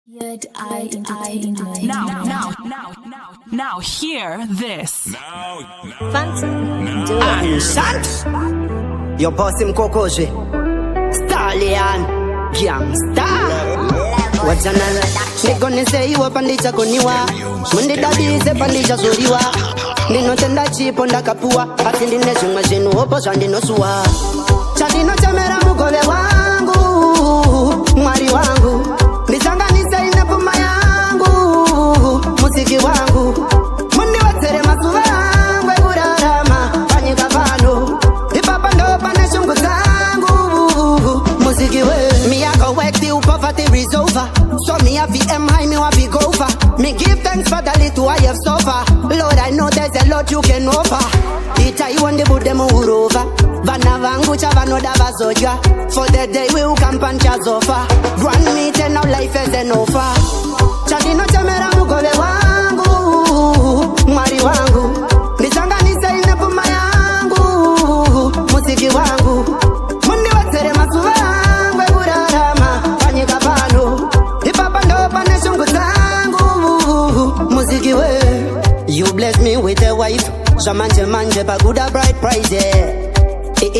Yet I entertainment. Now, hear this. Yo boss him Kokoji Stallion Gangsta What's another? They gonna say you up and they koniwa Mundi daddy is a pandija zoriwa Nino tenda chip on the kapua Atindi nesu machine uopo shandi no suwa Chadi no chamera mukole wangu Mwari wangu Nisanga nisa inapuma yangu Musiki wangu Mundi watere masuwa yangu Egurarama Panyika pano Ipapa ndo pane shungu zangu Musiki we Me I go work till poverty is over So me have the M high me have the go for Me give thanks for the little I have suffer Lord I know there's a lot you can offer Ita you want the boot them over Vana vangu chavano dava zoja For the day we will camp and chazofa Run me ten now life is an offer Chadino chamera mukole wangu Mwari wangu Nisanga nisa inapuma yangu Musiki wangu Mundi watere masuwa yangu Egurarama Panyika pano Ipapa ndo pane shungu zangu Musiki we You bless me with a wife Manje pa good a bright prize, yeah.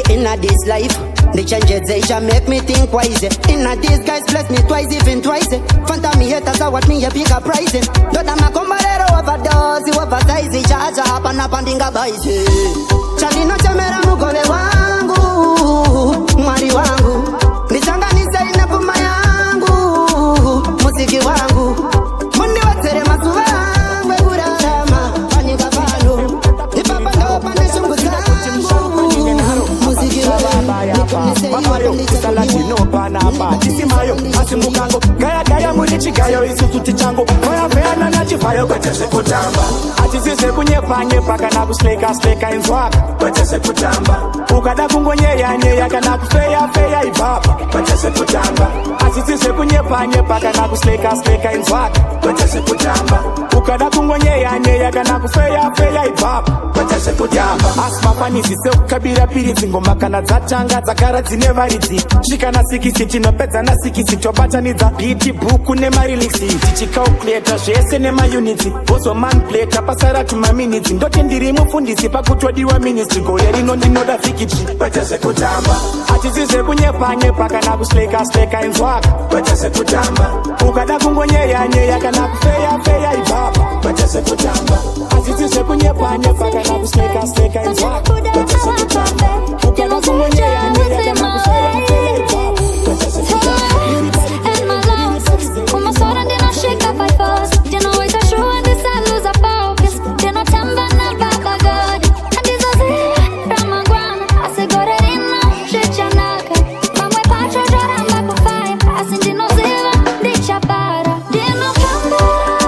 Inna this life, the changes they shall make me think wise. Inna this guys bless me twice, even twice. Fanta me haters are what me a pick up pricing. Dota ma combarero overdose, oversize. Chaja hapa na pandinga baise. Chali no chamera mukole wangu, mwari wangu. Nisanga nisa inapuma yangu, musiki wangu. Mundi watere masuwa yangu, egurarama, panyika pano. Ipapa ndo pane shungu zangu. Salatino panapa Tisimayo, asimukango Gaya munichi gayo isusuti chango Moya feana na chifayo Kwetese kutamba Atizise kunyepanye Paka na kusleka inzwaka Kwetese kutamba Ukada kungonyeya Kana kufeya ibaba Kwetese kutamba Atizise kunyepanye Paka na kusleka inzwaka Kwetese kutamba Ukada kungonyeya Kana kufeya ibaba Kwetese kutamba Asma panisi se ukabira pirizi Ngoma kana dzatanga dzakara dzine varidzi Chikana sikisi tinopedza na sikisi tobatanidza biti bhuku nemariliksi tichicalculata zvese nemaunits bozo manplata pasara tumaminitsi ndoti ndiri mufundisi pakutodiwa ministry gore rino ndinoda fikitri kwetese kutamba hatisize kunyepanya kana kusleka inzwaka kwetese kutamba ukada kungonyeya kana kufeya ibaba kwetese kutamba hatisize kunyepanya kana kusleka inzwaka kwetese kutamba ukada kungonyeya kana kufeya ibaba kwetese kutamba. And my losses, on my sword and then I shake up by force. Then I wait a show and this I lose a focus. Then I tamba na baba God. And this is it, from my ground. I say go there in now, shit ya naka. Mamwe pacho jara mbaku fire. I say dino ziva, dicha para. Dino pambara,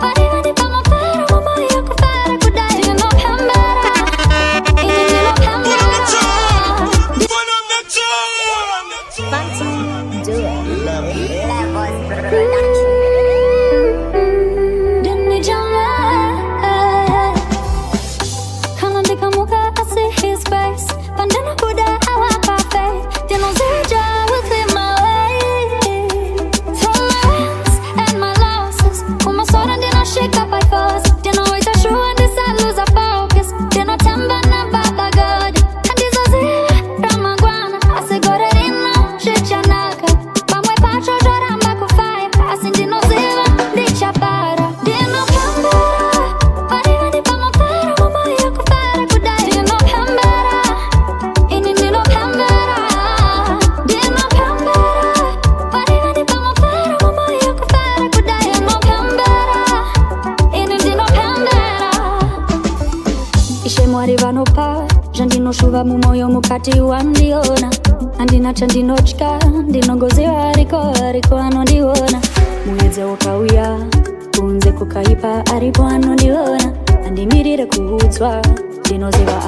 pariva di pama para. Mama yaku para kudai. Dino pambara, ini dino pambara. Shuva mumoyo mukati wandiona andina chandinotya ndinongoziva ariko anondiona muedze ukauya kunze kukaipa aripo anondiona andimirire kuudzwa ndinoziva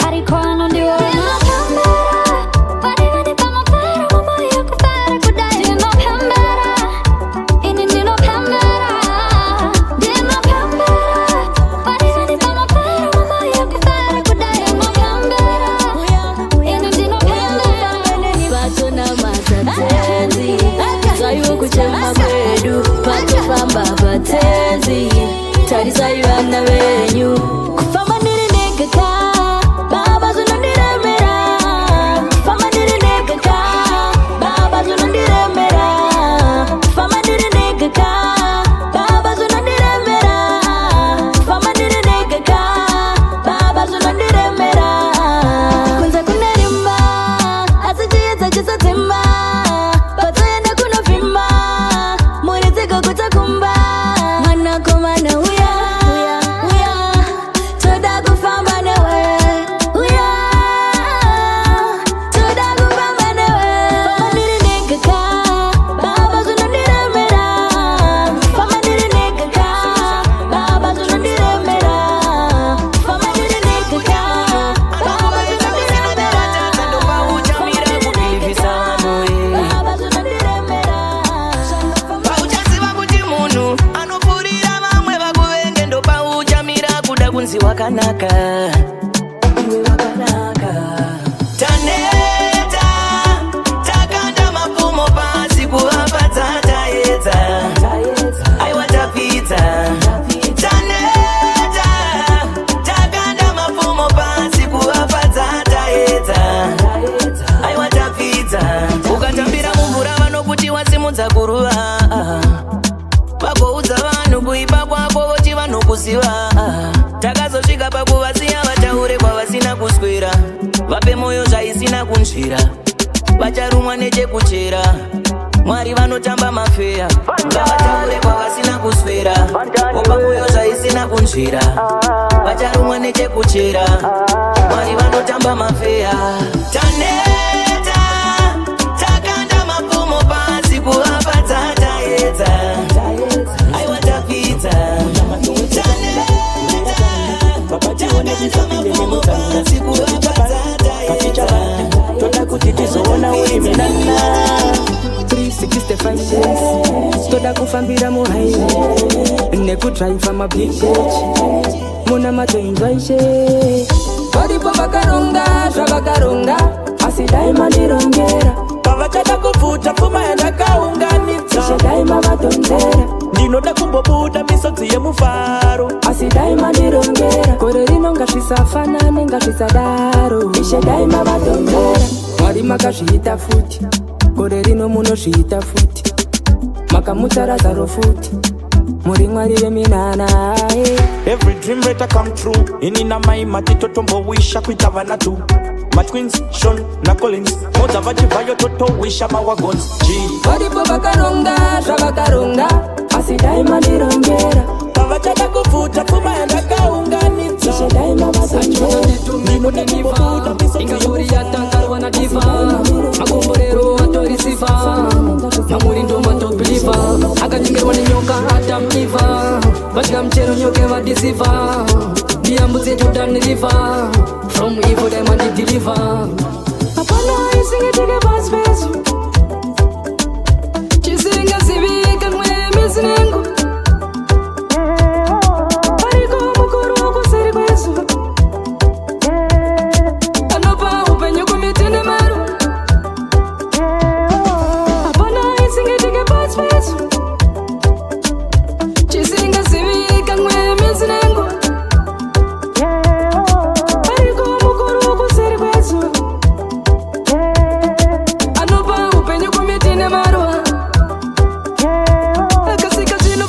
ariko anondiona. Kuchema magwedu patufamba patenzi tarisai vana venyu kufamba ndiri negaka baba zvinondiremera kufamba ndiri negaka baba zvinondiremera kufamba ndiri negaka baba zvinondiremera kufamba ndiri negaka baba zvinondiremera kunze kune rimba asi chiedza chisadzimba patoenda kunovimba muri dzega kutakumba mwanakomana uya toda kufamba newe uya toda kufamba newe famba ndiri negaka baba zvinondiremera famba ndiri negaka baba zvinondiremera famba ndiri negaka baba zvinondiremera baba zvinondiremera pauchaziva kuti munhu anopfurira vamwe vakuvenge ndopauchamira kuda kunzi wakanaka iwe wakanaka taneta takanda mapfumo pasi kuvapatsa taedza aiwa tapidza taneta takanda mapfumo pasi kuvapatsa taedza aiwa tapidza ukatambira mumvura vanokuti wasimudza kuruva vagoudza vanhu kuipa kwako voti vanokuziva takazosvika pakuvasiya vataure kwavasina kuswera vape mwoyo zvaisina kunzvira vacharumwa nechekuchera mwari vanotamba mafeya ngavataure kwavasina kuswera opa mwoyo zvaisina kunzvira vacharumwa nechekuchera mwari vanotamba mafeya taneta takanda mapfumo pasi kuvapatsa taedza aiwa tapidza toda kuti tizoona uri minana 365 days toda kufambira muhighway nekudriva mabhichechi muna matoindwa ishe varipo vakaronga zvavakaronga asi dai mandirongera pavachada kubvuta pfuma yandakaunganidza ishe dai mavatonzera ndinoda kumbobuda misodzi yemufaro asi dai mandirongera gore rino ngazvisafanane ngazvisadaro ishe dai mavatonzera mwari makazviita futi gore rino munozviita futi makamutsarazaro futi muri mwari veminana every dream better come true inina mai matitotombowisha kuita vana tu matwins Sean na Collins modza vachibvayo totowisha mawagons varipo vakaronga zvavakaronga asi dai mandirongera pavachada kubvuta pfuma yandakaunganidza ishe dai mavatonzera ingazuri yatangarwa na diva magomborero atorisifa mamuri ndo matopiliva akanyengerwa nenyoka Adam Eva vadya mchero nyoke vadisiva ndiyambudze Jordan River from evil them and deliver apana isingitike pasi pesu chisingazivika mwemezinengu pariko mukuru wokuseri kwesu anopa upenyu kumitende maru apana isingitike pasi pesu chisingazivika mwemezinengu pariko mukuru wokuseri kwesu anopa upenyu kumitende maru akasika zvino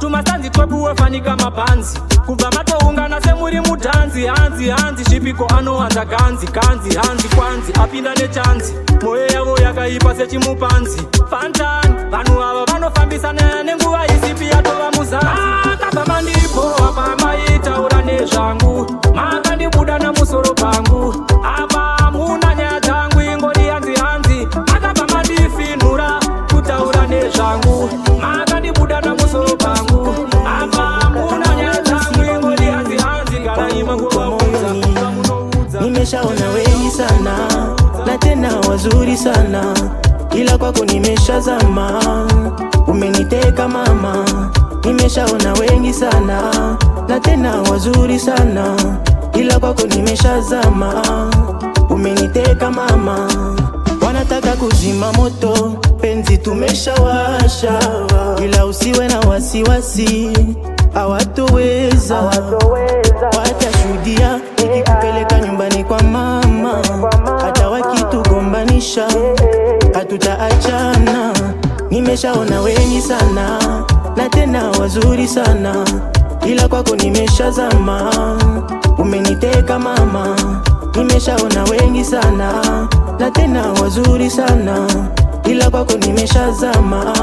tumastanzi twebuwefanika mapanzi kubva matoungana semuri mudhanzi hanzi svipiko anowanza ganzi hanzi kwanzi apinda nechanzi mwoyo yavo yakaipa sechimupanzi fantani vanhu ava vanofambisana nenguva isipi yatova muzanzi akabva mandipo apa maitaura nezvangu makandibuda namusoro pangu apa muna nyaya dzangu ingori hanzi akabva mandifinhura kutaura nezvangu makandibuda namusoro pangu apa muna nyaya dzangu ingori hanzi garaima kuvaudza nimeshaona wengi sana na tena wazuri sana ila kwako nimeshazama umeniteka mama nimeshaona wengi sana na tena wazuri sana ila kwako nimeshazama umeniteka mama wanataka kuzima moto penzi tumeshawasha ila usiwe na wasiwasi hawatoweza watashuhudia nikikupeleka nyumbani kwa mama hata wakitugombanisha hatutaachana nimeshaona wengi sana na tena wazuri sana ila kwako nimeshazama umeniteka mama nimeshaona wengi sana na tena wazuri sana ila kwako nimeshazama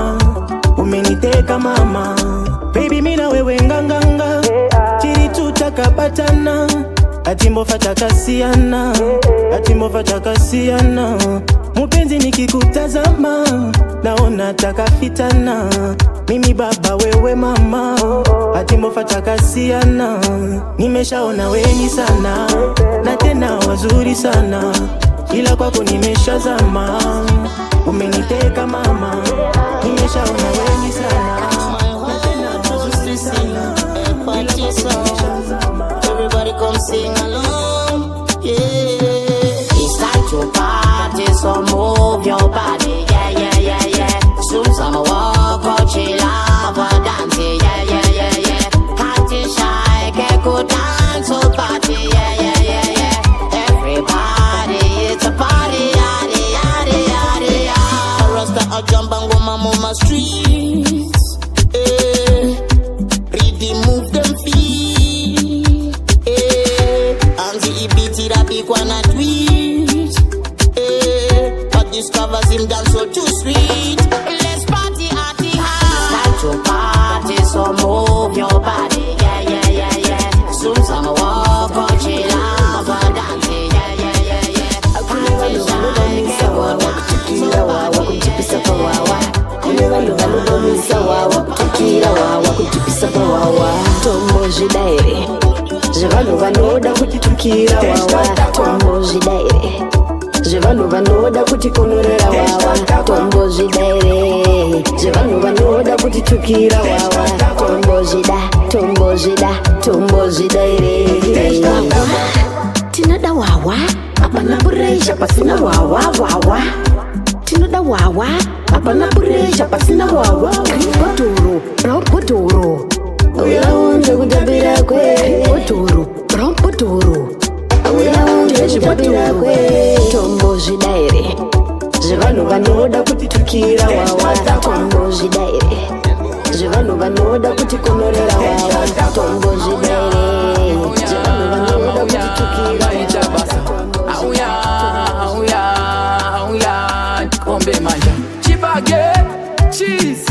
umeniteka mama baby mina wewe nganganga chiri tutakapatana atimbofatakasiana mupenzi nikikutazama naona takafitana mimi baba wewe mama atimbofatakasiana nimeshaona wengi sana na tena wazuri sana ila kwako nimeshazama umeniteka mama nimeshaona wengi sana na tena wazuri sana ila kwako nimeshazama everybody come sing along yeah it's time to party so move your body yeah soon some walk or chill out or dance yeah party shy get go dance or party yeah everybody it's a party yadi Rasta a jump and go mama streets ready move them feet Anzi ibiti rapi kwa na tweet but discovers him dance so too sweet let's party at the house it's time to party so move your body yeah soon some walk or chill out or dance yeah party shine wakutukira wakutipisa kwa wawa kune vanhu vanodomisa wawa kutukira wawa kutipisa kwa wawa tombo zvidaire zvevanhu vanoda kutitukira wawa tombo zvidaire zvevanhu vanoda kutikonorera wawa tombo zvidaire zvevanhu vanoda kutitukira wawa tombo zvidaire tinoda wawa apana puresha pasina wawa tinoda wawa apana puresha pasina wawa raupotoro uyaonje kutapira kwe raupotoro uyaonje kutapira kwe tombo zvidaire zvevanhu vanoda kutitukira wawa tombo zvidaire zvevanhu vanoda kutikonorera wawa tombo zvidaire zvevanhu vanoda kutitukira kombe manja chipage cheese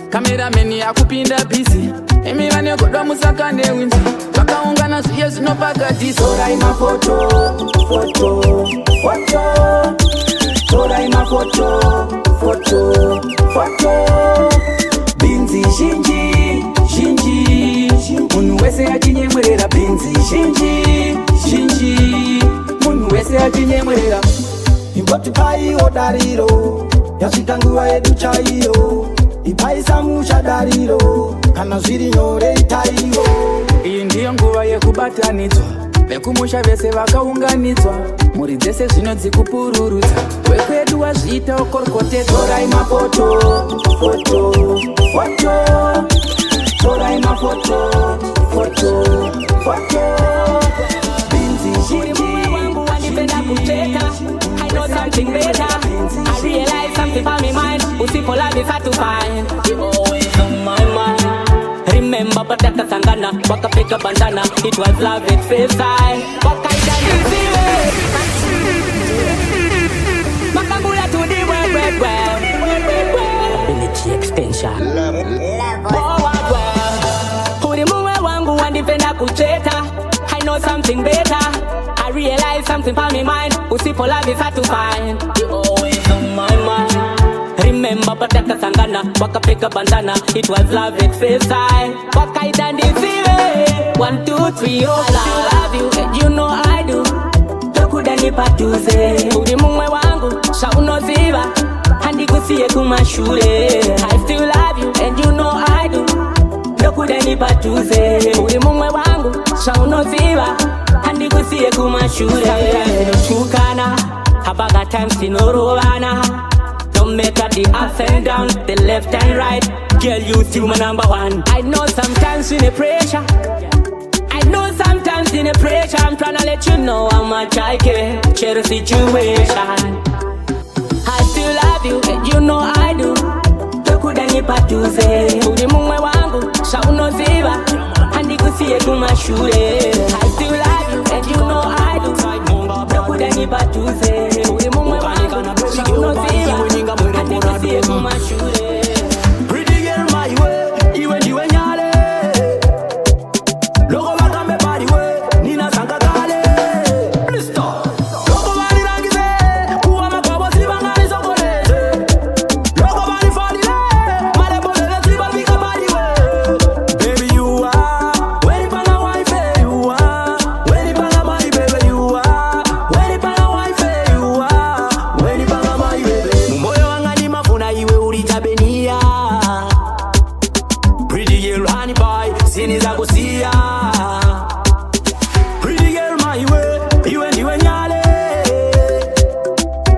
kamerameni yakupinda busy imi vanegodwa musakane winzi vakaungana zviye zvinopakati torai mafoto torai mafoto binzi zhinji munhu wese achinyemwerera binzi zhinji munhu wese achinyemwerera ingoti paiwo dariro yasvika nguva yedu chaiyo ipaisamusha dariro kana zviri nyore itaiwo iyi ndiyo nguva yekubatanidzwa vekumusha vese vakaunganidzwa mhuri dzese zvino dzikupururudza wekwedu wazviita ukorokotedza torai mafoto torai mafoto binzi zhinji wangu wanipenda kucheka I know something better I realize something on my mind usipola me start to find you always on my mind Remember pataka sangana, wakapeka bandana. It was love at first sight. Wakaida niziwe Makambula to the world. Ability extension Uri muwe wangu wandipenda kucheta. I know something better. I realize something for me mind. Usipo love is hard to find. You always on my mind. Remember pataka sangana, wakapeka bandana. It was love at first sight. Wakaida niziwe 1, 2, 3, oh I still love you and you know I do. Tokuda nipatuze Uri muwe wangu, shaunoziva Handi kusiye kumashure. I still love you and you know I do. Tokuda nipatuze Uri muwe wangu, shaunoziva Handi kusiye kumashure. Tukana, habaga times tinorovana. Don't make up the ups and downs, the left and right. Girl, you still my number one. I know sometimes in the pressure. I'm tryna let you know how much I care. Share the situation. I still love you and you know I do. Tokuda nipatuze Uri muwe wangu, shaunoziva Handi kusiye kumashure. I still love you and you know I do. Tokuda nipatuze Uri muwe wangu, shaunoziva Handi kusiye kumashure. Pretty girl my way, iwe ndiwe nyale. Logo wakambe body way, nina sanga kale. Blister. Logo body rangize, uwa makwabo siba ngani sokoleze. Logo body fadile, male bolele siba vika body way. Baby you are, weni panga wife you are. Weni panga my baby you are. Weni panga wife you are. Weni panga my baby. Mumoyo wangani mafuna iwe ulitabenia. Pretty girl honey boy, sini za kusia. Pretty girl my way, iwe ndiwe nyale.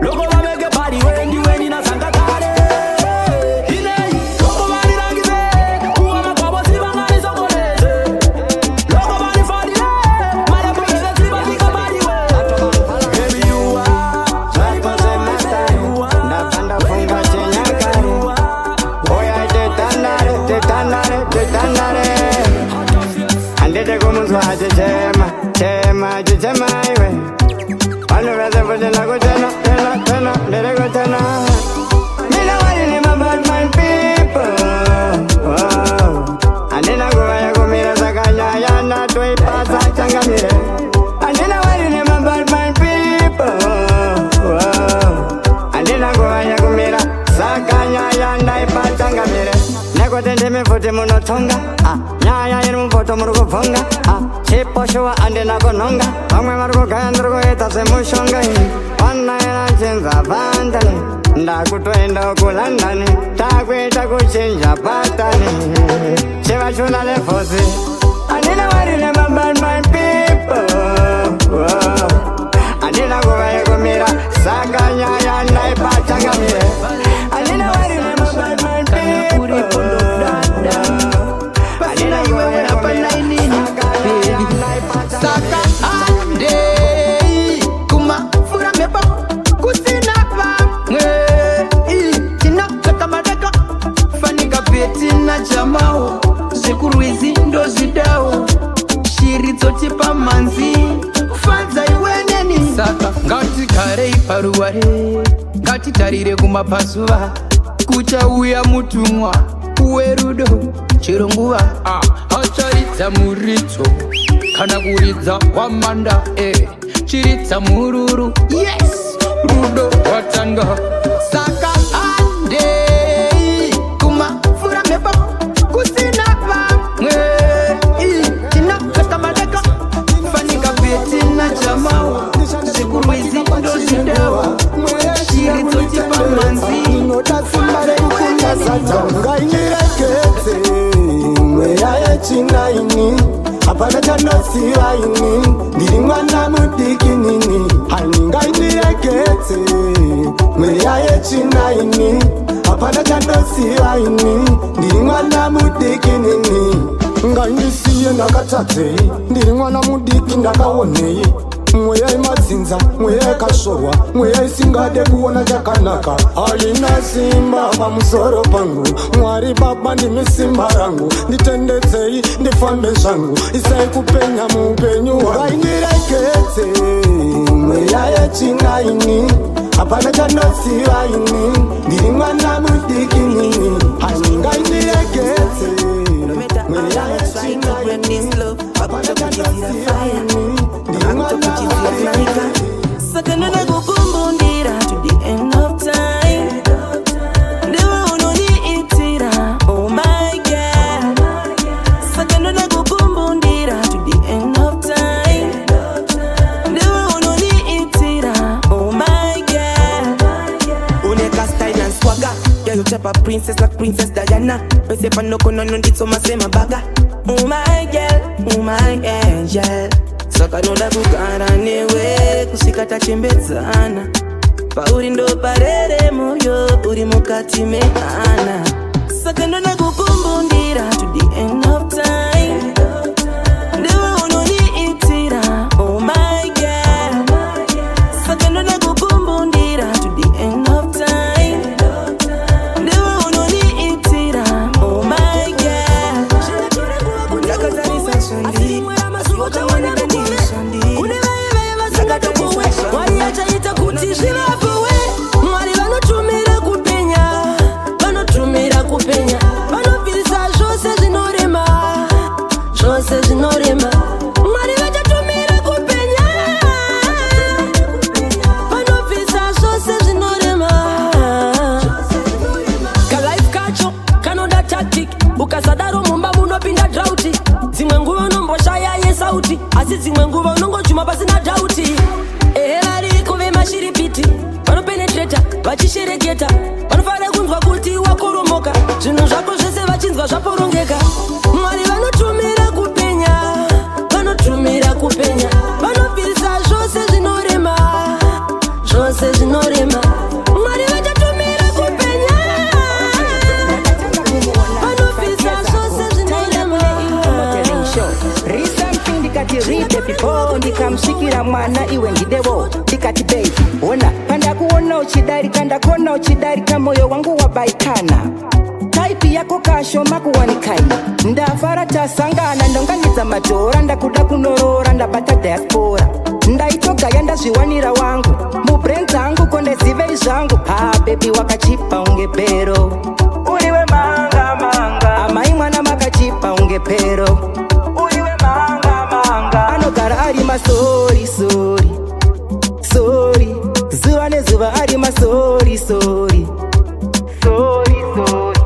Logo wabeke body we, ndiwe nina sanga kale. Inei, logo body rangize, uwa makwabo siba ngani sokoleze. Logo body fadile, male bolele siba vika body we. Baby you are, weni panga wife you are. Ndapanda funga chenyakari. Oya tetanare Andete kumunzwa chema iwe Wanu vese futi nakutena ndete kutena. Mina wali ni my bad mind people. Andina kuwa ya kumira sakanyaya na tuipasa changamire. Andina wali ni my bad mind people. Andina kuwa ya kumira sakanyaya na ipa changamire. Nekotende mifuti munotonga nyaya iri mupoto muri kufonga chiposhuwa andina kunonga vamwe vari kugaya ndiri kuita semushonga wanaira chinza vandani ndakutoenda kulandani takuita kuchinja patani chivachuna lefosi andina warine mabad my people andina kuva yekumira saka nyaya ndaipachangamire andina warine mabad my people Saka ande kuma fura meba kusina vamwe tina kakamadaka fanika beti na jamao zekuruizi ndo zidao shiri dzotipa manzi fanza iweneni. Saka ngatigarei paruware ngatitarire kumapasuva kuchauya mutumwa werudo chero nguva acharidza muritso kana kuridza wamanda chiridza mururu yes rudo watanga. Saka andei kumafura meba kusina vamwe tinakatamadeka fanika beti na jamao zekuruizi ndo zidawa shiri dzotipa manzi ngainyirekete mweya yechinaini hapana chanosiwaini ndiri mwana mudikinini hani ngainyirekete mweya yechinaini hapana chanosiwaini ndiri mwana mudikinini ngaindisiye ndakatadzei ndiri mwana mudiki ndakaonei mweya imadzinza, mweya ikashorwa, mweya isingade kuona chakanaka. Alina simba pamusoro pangu, Mwari Baba ndimi simba rangu. Nditendedzei ndifambe zvangu, isai kupenya muupenyu hwangu. Ngaindirekete mweya yechinaini, hapana chandosiva ini, ndiri mwana mudiki nini. Ngaindirekete mweya yechinaini, hapana chandosiva ini. Sakanana kukumbundira to the end of time. Never unoniitira, oh my God. Sakanana kukumbundira to the end of time. Never unoniitira, oh my God. Uneka style and swagger, yeah you chop a princess like Princess Diana. Pese panoko nono nditso masema baga. Oh my girl. Saka noda kugara newe kusikata chembedzana. Pauri ndo parere moyo uri mukati meana. Saka noda kukumbundira to the end of time. Ndewe unoniitira, oh my God. Saka noda kukumbundira to the end of time. Ndewe unoniitira, oh my God. Ndakazarisa shondi Mwari achaita kuti zvivapowe. Mwari vanotumira kupenya, vanobvirisa zvose zvinorema. Mwari vachatumira kupenya, vanobvirisa zvose zvinorema. Kalife kacho kanoda tactic, ukasadaro mumba munopinda drought. Dzimwe nguva unomboshaya yesauti, asi dzimwe nguva unongojuma pasina dauti. Vari kuve mashiripiti, vanopenetreta, vachishereketa, vanofara kunzwa kuti wakoromoka, zvinhu zvako zvese vachinzwa zvaporongeka. Mwari vanotumira kupenya, vanobvirisa zvose zvinorema. Mwari vachatumira kupenya, vanobvirisa zvose zvinorema. Ndikati rite pipo, ndikamshikira mwana iwe ngidewo. Ndikati baby, ona panda kuona uchidarika, ndakona uchidarika, moyo wangu wabaikana. Type yako kashoma kuwanikaina, ndafara tasangana, ndonganidza madhora, ndakuda kunorora, ndabata diaspora. Ndaitogaya ndazviwanira wangu, mubrain dzangu kondezive izvangu. Baby wakachipa unge pero, uriwe manga. Amai mwana makachipa unge pero, uriwe manga. Anogara ari masori, zuva nezuva ari masori.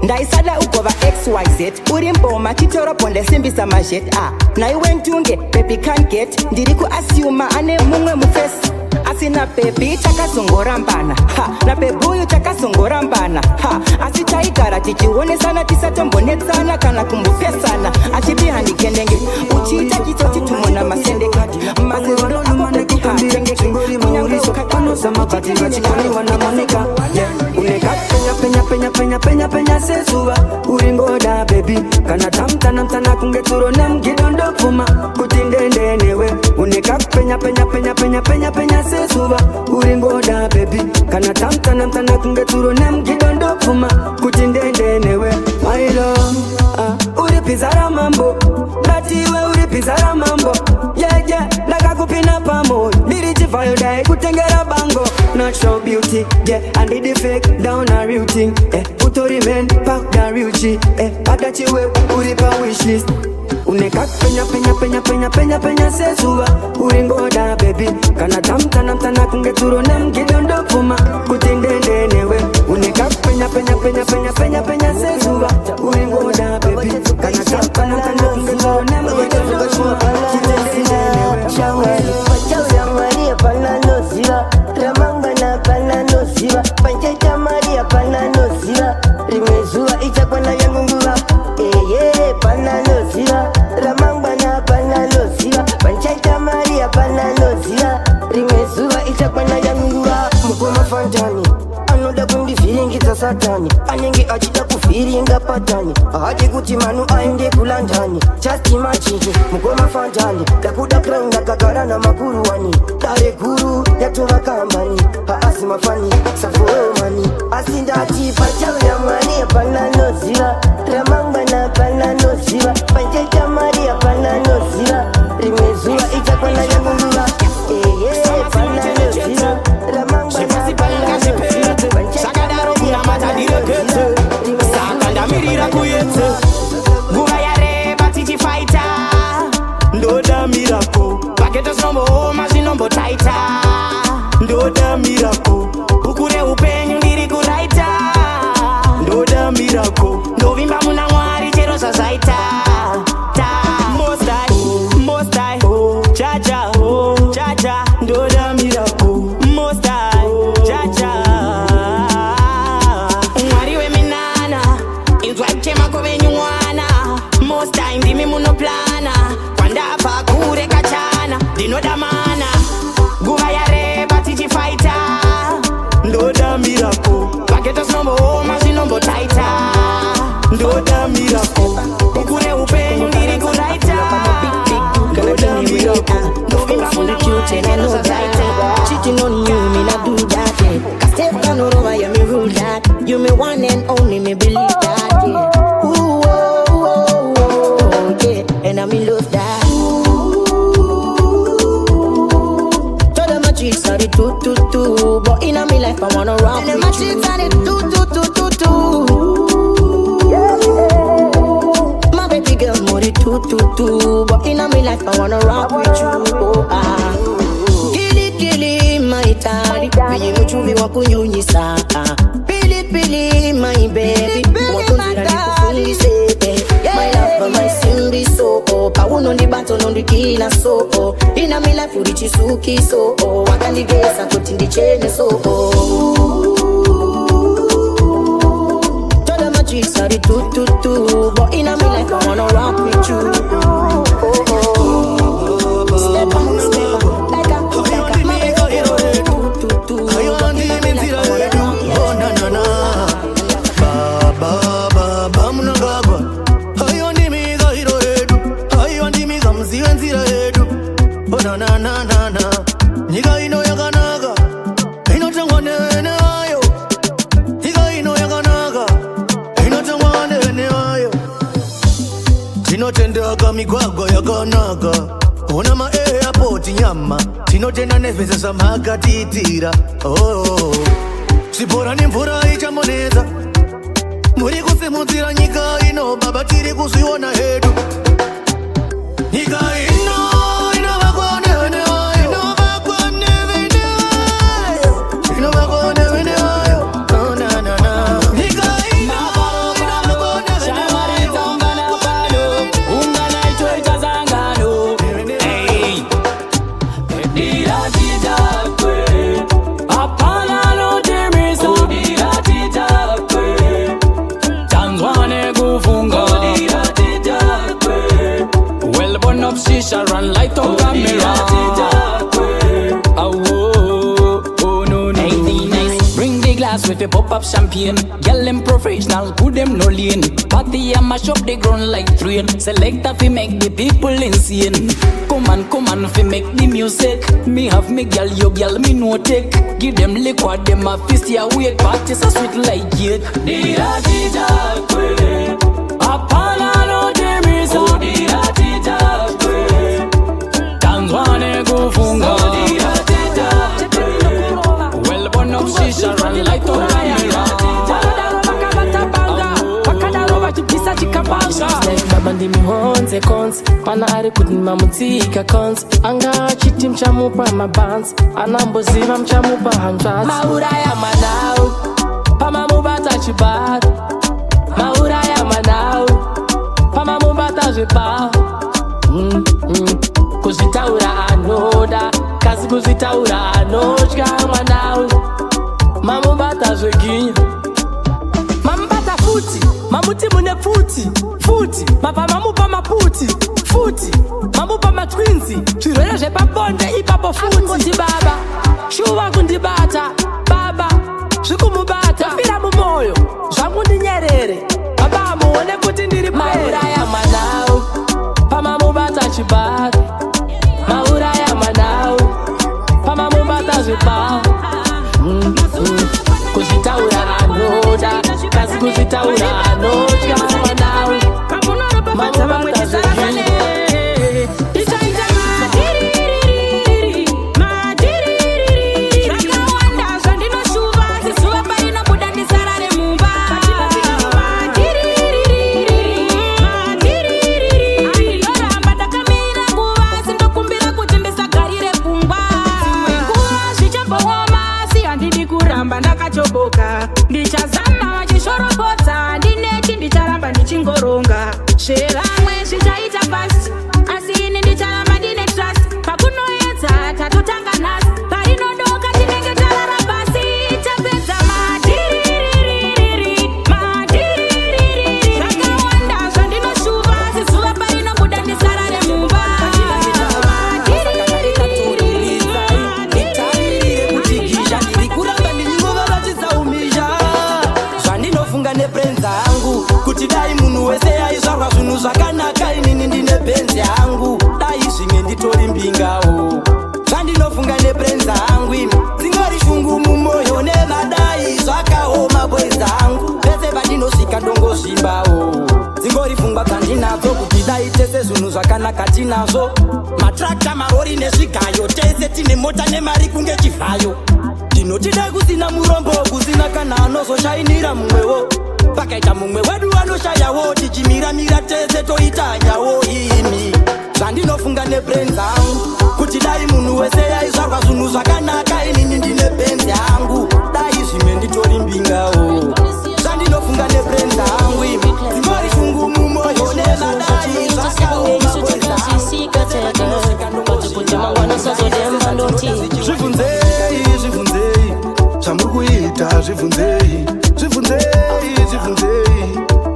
Ndaisada ugova XYZ, uri mboma chitoropo ndesimbisa majet. Naiwe ntunge, baby can't get, ndiri kuasuma ane mumwe mufesi. Asina baby takazongorambana, nabebuyu takazongorambana, asi taigara tichionesana tisatombonetsana kana kumbopesana. Achiti handikendenge, uchiita chitoti tumona masendeka. Mazero akopekihachengeke, kunyangeuka kanosa mabati vachikoniwa na monika. Uneka penya sesuva, uringoda baby. Kana tamtana kungeturo nemgidondo puma, kutindende newe. Uneka penya sesuva, uringoda baby. Kana tamtana kungeturo nemgidondo puma, kutindende newe. My love, uripizara mambo, latiwe uripizara mambo. Yeah, nakakupina pamo, nirichivayo dai kutengera bango. Natural beauty, yeah, and the fake down a real thing. Utori men, pack down real G. Adachiwe, uripa wishlist. Uneka penya sesuva, uringoda baby. Kana tamtana kungeturo nemgidondo puma, kutindende newe. Uneka penya sesuva, uringoda baby. Kana tamtana kungeturo nemgidondo puma, kutindende newe. Chawela Maria Panano Ziva, Ramangana Panano Ziva, Pancheta Maria Panano Ziva, Rimezua Ichakwana Yangunguva, Panano Ziva, Ramangana Panano Ziva, Pancheta Maria Panano Ziva, Rimezua Ichakwana Yangunguva, Mukuma Fantani, anoda kundi feeling it's a satani, anenge achita ku feeling apa patani ahadi kuti manu aende kulandani just imagine mugoma fandani dakuda crown dakagara na makuru wani dare guru yatova kambani haasi mafani saforo mani asindati pachawe ya mani hapana noziva ramangwana hapana noziva panjeta mari hapana noziva rimezuva itakwana yangu nduva hapana noziva ramangwana hapana noziva sakadaro kuna matadirekete sakandamirira kuyete nguva yareba tichifaita ndoda mirako paketo zinombooma zvinombotaita ndoda mirako ukure upenyu ndiri kuraita ndoda mirako ndovimba muna Mwari chero zvazaita mostai chacha chacha ndoda mirako mostai chacha Mwari weminana inzwa kuchema kwevenyu mwana mostai ndimi munoplana kwandabva kure kachana ndinoda mana nguva yareba tichifaita ndoda mirako paketo zinombooma zvinombotaita ndoda mirako ukure upenyu ndiri kuraita Ndoda mirako ndovimba muna Mwari chero zvazaita cheating on you, me not do that, yeah. Cause step down all over, you me rule that. You me one and only, me believe that, yeah. Ooh, oh, oh, oh, yeah. And I'm in love that. Told them my tricks are the 222, but in my life I wanna rock with you. My tricks are the 222. My baby girl more the 222, but in my life I wanna rock with you. Oh, ah. Kili maitari Viji mchuvi wakunyunyisa Pili my baby Wakunzira ni kufungise My love my simbi so Pauno ndi bato nondi kila so Ina mi life urichi suki so Wakandigesa kutindi chene so Toda my tricks are the 222 But ina mi life I wanna rock with you. Step on step Nyika ino yakanaka inotangwa nene ayo. Nyika ino yakanaka inotangwa nene ayo. Tinotendeka migwagwa yakanaka. Ona ma airport nyama. Tinotenda nezvese makatitira. Oh, sipora nemvura ichamoneza. Muri kusimudzira nyika ino baba tiri kuzviona hedu. Nyika ino Shisha run light on camera. Oh no. Nice. Bring the glass with a pop-up champagne. Girl them professional, put them no lane. Party and mash up the ground like train. Selector fi make the people insane. Come on fi make the music. Me have me girl, yo girl me no take. Give them liquor, them a fist ya wait. Party so sweet like cake. Dira dida kwe. Apala no demisa. Dira dida kwe. Tanzwane kufunga. Dira dida kwe. Well burn up shisha run light on camera. Baba ndimi honze cons Pana ari kuti mamudzika cons Anga chiti mchamupa mabans Anamboziva mchamupa hamtras Mauraya manau Pama mubata chibad Mauraya manau Pama mubata jibao Kuzitaura anoda Kazi kuzitaura anojka manau Mamubata jeginya Mambata futi Mamuti mune futi Papa mamupa maputi Futi Mamupa matwinzi Chirwele jepa bonde ipapo futi Akundi baba Shuwa kundi bata Baba Shukumubata Fira mumoyo Zwangundi nyerere Baba muwe kuzitaura notyawa nawe ndichazama vachishorobodza ndineti ndicharamba ndichingoronga zveramwe zvichaita pasi asi ini ndicharamba ndine trust pakunoedza tatotanga nhasi parinodoka tinenge tarara pasi tapedza madiririri zvakawanda zvandinoshuva zizuva parinobuda ndisarare mumba kuti dai munhu wese aizvarwa zvinhu zvakanaka inini ndine benzi yangu dai zvimwe nditori mbingawo zvandinofunga nebrenzi yangu imi dzingori shungu mumwoyo nevadai zvakaoma bwezi angu pese pandinosvika ndongozvimbawo dzingori pfungwa dzandinadzo kuti dai tese zvinhu zvakanaka tinazvo matrakta marori nezvigayo tese tine mota nemari kunge chivhayo ndinoti dai kusina murombo kusina kana anozoshainira mumwewo pakaita mumwe wedu anoshayawo tichimiramira tese toita nyawo ini zvandinofunga nebrenzi yangu kuti dai munhu wese aizvarwa zvinhu zvakanaka inini ndine benzi yangu dai zvimwe nditori mbingawo zvandinofunga nebrenzi yangu imi dzingori shungu mumwoyo nenadai zvakaoma bwezi zvibvunzei zvamuri kuita zvibvunzei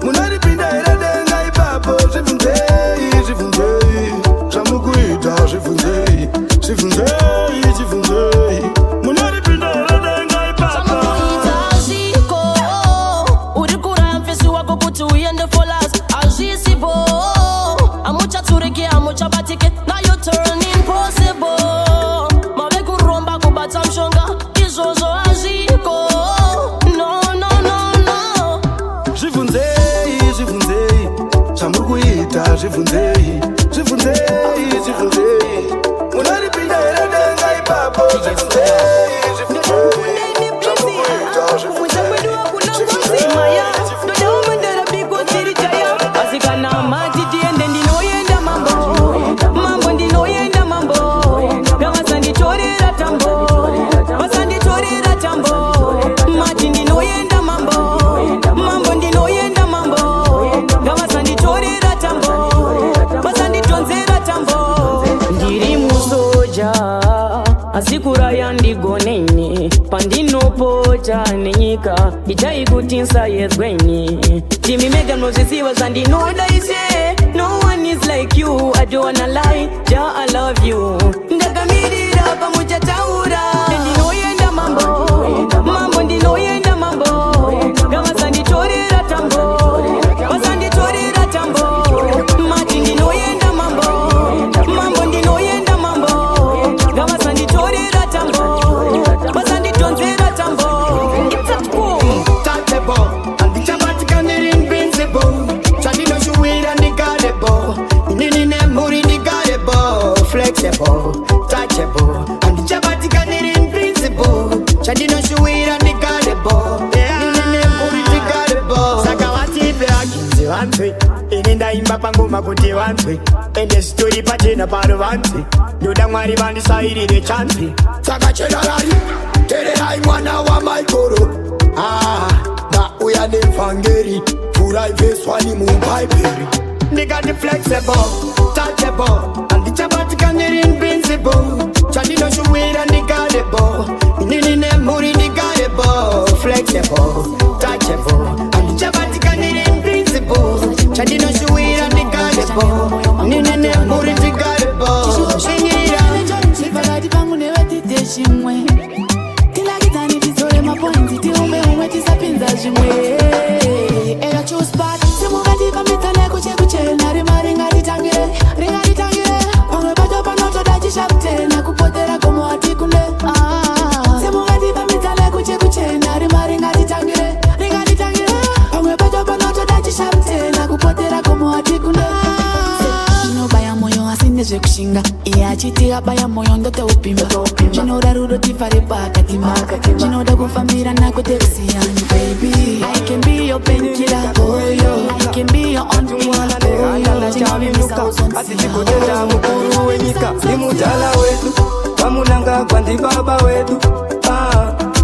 munaripinda here denga ipapo zvibvunzei zvamukuita zvibvunzei munaripinda here denga ipapo zviko uri kuramfisi wako kuti uende folas azvisibo amuchatsuriki hamuchabatike nayo turn impossible mave kuromba kubata mshonga izvozvo hazviko zvibvunzei zvamuri kuita zvibvunzei munaripinda here denga ipapo asikuraya ndigoneni pandinopota nenyika ichaikuti nsayezweni timi mega nozvisiva zvandinoda ise no one is like you I don't wanna lie ja I love you ndakamirira pamuchataura ndinoyenda mambo ndinoyenda mambo ngavasanditorera tambo vasanditorera tambo mati ndinoyenda mambo ndinoyenda mambo ngavasanditorera tambo vasanditonzera tambo andichabatikandiri invincible zvandinoshuwira ndigadebo inini nemhuri ndigadebo flexible touchable andichabatikandiri invincible zvandinoshuwira ndigadebo inini nemhuri ndigadebo saka vatipe akinzi vanzwe ini ndaimba pangoma kuti vanzwe ende zitori pachena paro vanzwe ndoda mwari vandisairire chanzi saka cherarari tererai mwana wamaikoro mauya nemvangeri pfuraivheswani mubhaibheri ndikati flexible touchable andichabatikandiri invincible chandinoshuwira ndigadebo inini nemhuri ndigadebo flexible touchable andichabatikandiri invincible chandinoshuwira ndigadebo inini nemhuri ndigadebo shinyira chipakati pangu nevetite chimwe tilakitani tizore mapointi tiume umwe tisapinza zvimwe eka chuspat simungatipa mitsaleko chekuchena rimari ngaritangire pamwe pacho panotoda chishakutena kupotera gomo hatikune simungatipa mitsaleko chekuchena rimari ngaritangire nezvekushinga iye achiti abaya moyo ndotopimba zvinoda rudo tifare pakatima zvinoda kufambirana kwete kusiyana baby I can be your painkiller I can be your on-killer Atikutenda mukuru wenyika imujala wedu vamunangagwa ndi baba wedu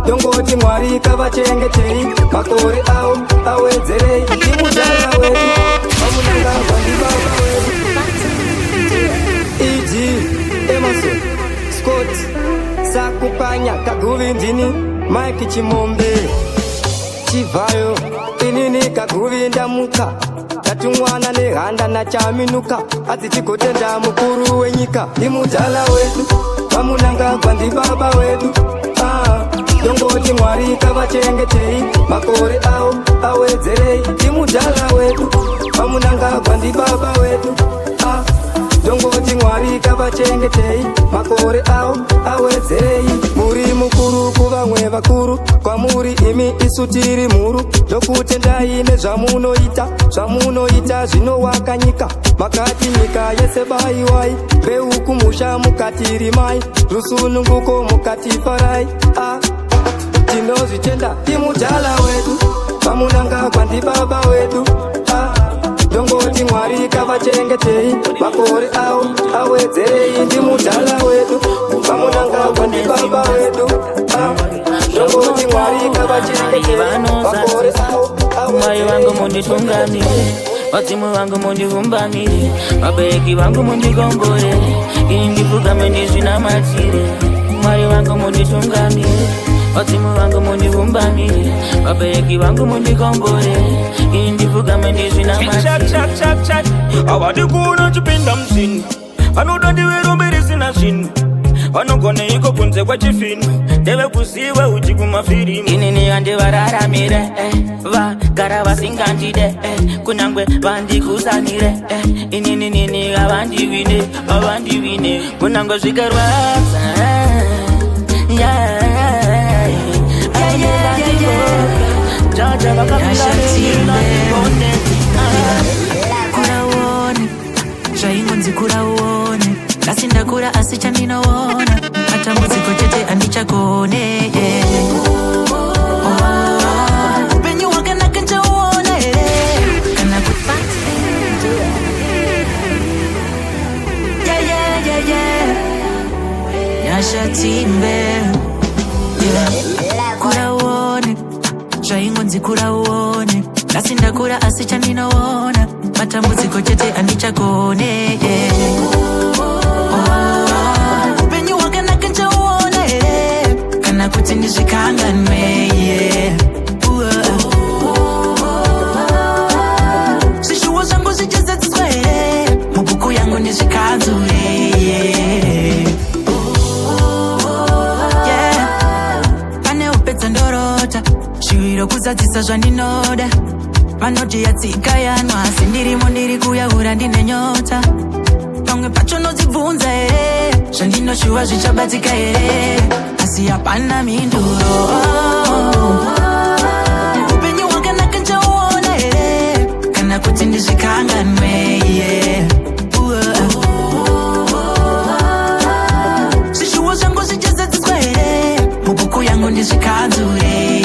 dongoti mwari kavachengetei makore avo awedzerei imujala wedu vamunangagwa ndi baba wedu iji Emerson Scott sakupanya kaguvindini Mike Chimombe Chivayo inini kaguvindamuka tatumwana nehanda nachaminuka atitikotenda mukuru wenyika imujala wedu vamunangagwa ndi baba wedu dongoti mwari kavachengetei makore avo awedzerei imujala wedu vamunangagwa ndi baba wedu dongoti mwari kavachengetei makore avo awedzerei muri mukuru kuvamwe vakuru kwamuri imi isu tiri muru ndokutendai nezvamunoita zvinowaka nyika makati nyika yese baiwai mbeu kumusha mukati rimai rusununguko mukati farai tinozvitenda imujala wedu vamunangagwa ndi baba wedu dongoti mwari kavachengetei makore avo awedzerei ndimujala wedu vamunangagwa ndi baba wedu dongoti mwari kavachengetei makore avo mwari vangu munditungamire vadzimu vangu mundiumbanire vabereki vangu mundigongore ini ndipfugame ndizvinamatire mwari vangu munditungamire vadzimu vangu mundiumbanire vabereki vangu mundigongore ini ndipfugame ndizvinamatire avadi kuona chipinda mzini vanoda ndiveromberisina zvinhu vanogone iko kunze kwechifini ndeve kuziva uchi kumafirimu inini handivararamire vagara vasingandide kunyange vandikusanire ininini havandivine kunyange zvikarwadza zvaingonzi kurauone asi ndakura asi chandinoona matambudziko chete handichagone upenyu hwakanaka njauona here kana nyashatimbe kurauone zvaingonzi kurauone asi ndakura asi chandinoona matambudziko chete handichagone upenyu hwakanaka njauona here kana kuti ndizvikanganwe zvishuwo zvangu zvichazadziswa here mubhuku yangu ndizvikanzure pane upedza ndorota shuviro kuzadzisa zvandinoda vanoti yatsika yanwa asi ndirimo ndiri kuyaura ndine nyota pamwe pacho nodzibvunza here zvandinoshuva zvichabatika here asi hapana minduro upenyu hwakanaka njauona here kana kuti ndizvikanganwe zvishuwo zvangu zvichazadziswa here mubhuku yangu ndizvikanzure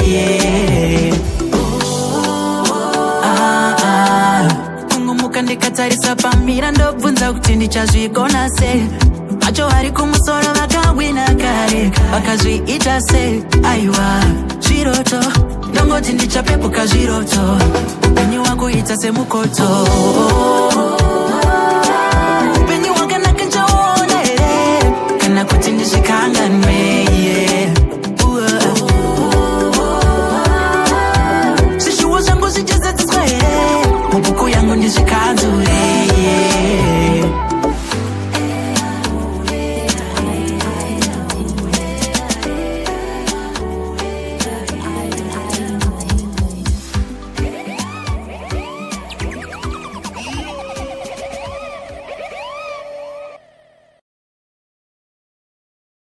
kungumuka ndikatarisa pamira ndobvunza kuti ndichazvigona sei macho vari kumusoro vakawina kare vakazviita sei aiwa zviroto ndongoti ndichapepuka zviroto upenyu wakuita semukoto